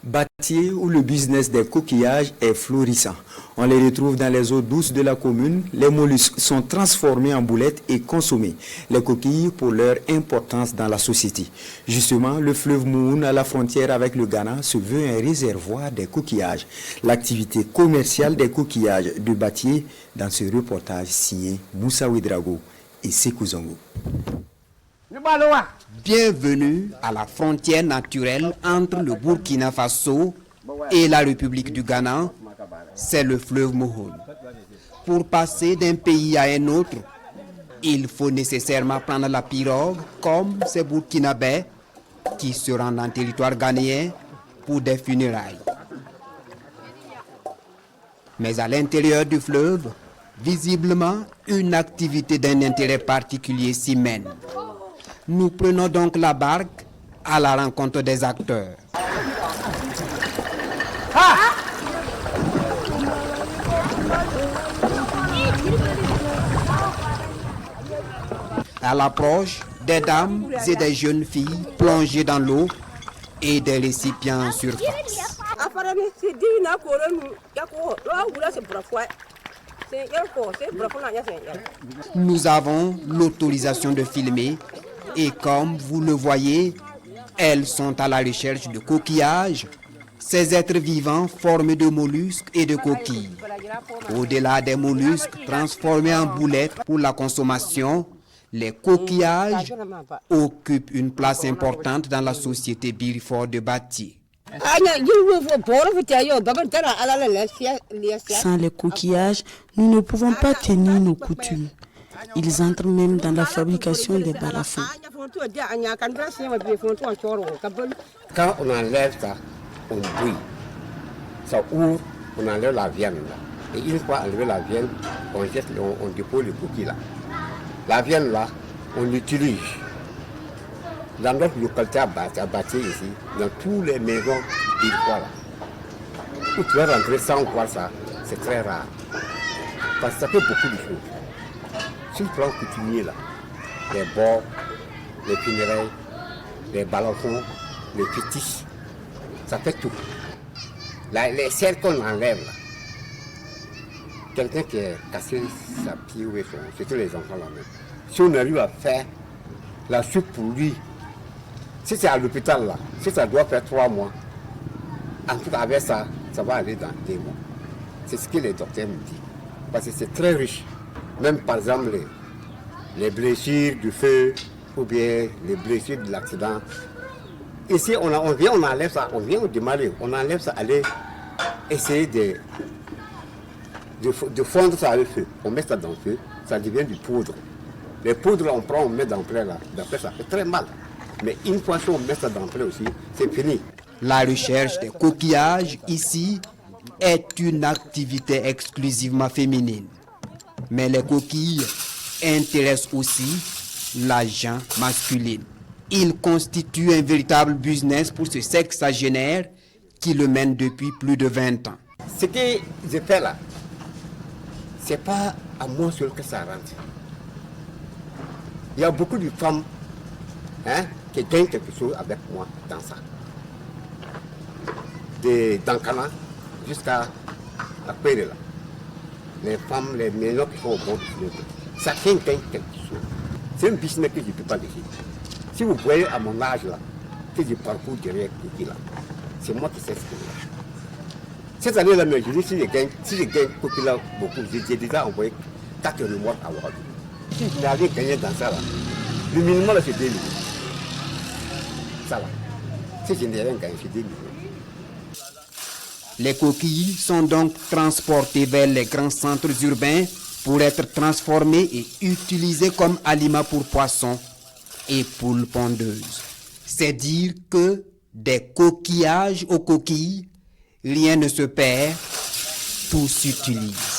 Bâtier, où le business des coquillages est florissant. On les retrouve dans les eaux douces de la commune. Les mollusques sont transformés en boulettes et consommés. Les coquilles pour leur importance dans la société. Justement, le fleuve Mouhoun, à la frontière avec le Ghana, se veut un réservoir des coquillages. L'activité commerciale des coquillages de Bâtier dans ce reportage signé Moussa Ouedraogo et Sékou Zongo. Bienvenue à la frontière naturelle entre le Burkina Faso et la République du Ghana, c'est le fleuve Mouhoun. Pour passer d'un pays à un autre, il faut nécessairement prendre la pirogue comme ces Burkinabés qui se rendent en territoire ghanéen pour des funérailles. Mais à l'intérieur du fleuve, visiblement, une activité d'un intérêt particulier s'y mène. Nous prenons donc la barque à la rencontre des acteurs. À l'approche, des dames et des jeunes filles plongées dans l'eau et des récipients en surface. Nous avons l'autorisation de filmer et comme vous le voyez, elles sont à la recherche de coquillages, ces êtres vivants formés de mollusques et de coquilles. Au-delà des mollusques transformés en boulettes pour la consommation, les coquillages occupent une place importante dans la société birifort de Bâtier. Sans les coquillages, nous ne pouvons pas tenir nos coutumes. Ils entrent même dans la fabrication des balafons. Quand on enlève ça, on bouille. Ça ouvre, on enlève la viande là. Et une fois enlevé la viande, on jette, on dépose les coquilles là. La viande là, on l'utilise. Dans notre localité à Bâtier ici, dans toutes les maisons il faut là. Où tu vas rentrer sans voir ça, c'est très rare. Parce que ça fait beaucoup de choses. Si tu prends le coutumier là, les bords, les funérailles, les balafons, les fétiches, ça fait tout. Là, les cercles qu'on enlève là, quelqu'un qui a cassé sa pied ou surtout les enfants là même. Si on arrive à faire la soupe pour lui, si c'est à l'hôpital là, si ça doit faire 3 mois, en tout cas avec ça, ça va aller dans 2 mois. C'est ce que les docteurs me disent. Parce que c'est très riche. Même par exemple les blessures du feu ou bien les blessures de l'accident. Ici on vient, on enlève ça, on vient au démarrer, on enlève ça, aller essayer de fondre ça avec le feu. On met ça dans le feu, ça devient du poudre. Les poudres on prend, on met dans le plaie là, d'après ça fait très mal. Mais une fois qu'on met ça dans le plaie aussi, c'est fini. La recherche des coquillages ici est une activité exclusivement féminine. Mais les coquilles intéressent aussi la gent masculine. Ils constituent un véritable business pour ce sexagénaire qui le mène depuis plus de 20 ans. Ce que je fais là, c'est pas à moi seul que ça rentre. Il y a beaucoup de femmes qui gagnent quelque chose avec moi dans ça. D'Ankana jusqu'à la Péré là. Les femmes, les maisons qui sont au bord du fleuve, chacun gagne quelque chose. C'est un business que je ne peux pas laisser. Si vous voyez à mon âge là, que je parcours derrière Coquille là, c'est moi qui sais ce que c'est. Cette année là, je dis si je gagne Coquille là beaucoup, j'ai déjà envoyé 4 remorques à Ouagadou. Si je n'avais gagné dans ça là, le minimum là c'est 2 millions. Ça là. Si je n'ai rien gagné, c'est 2 millions. Les coquilles sont donc transportées vers les grands centres urbains pour être transformées et utilisées comme aliments pour poissons et poules pondeuses. C'est dire que des coquillages aux coquilles, rien ne se perd, tout s'utilise.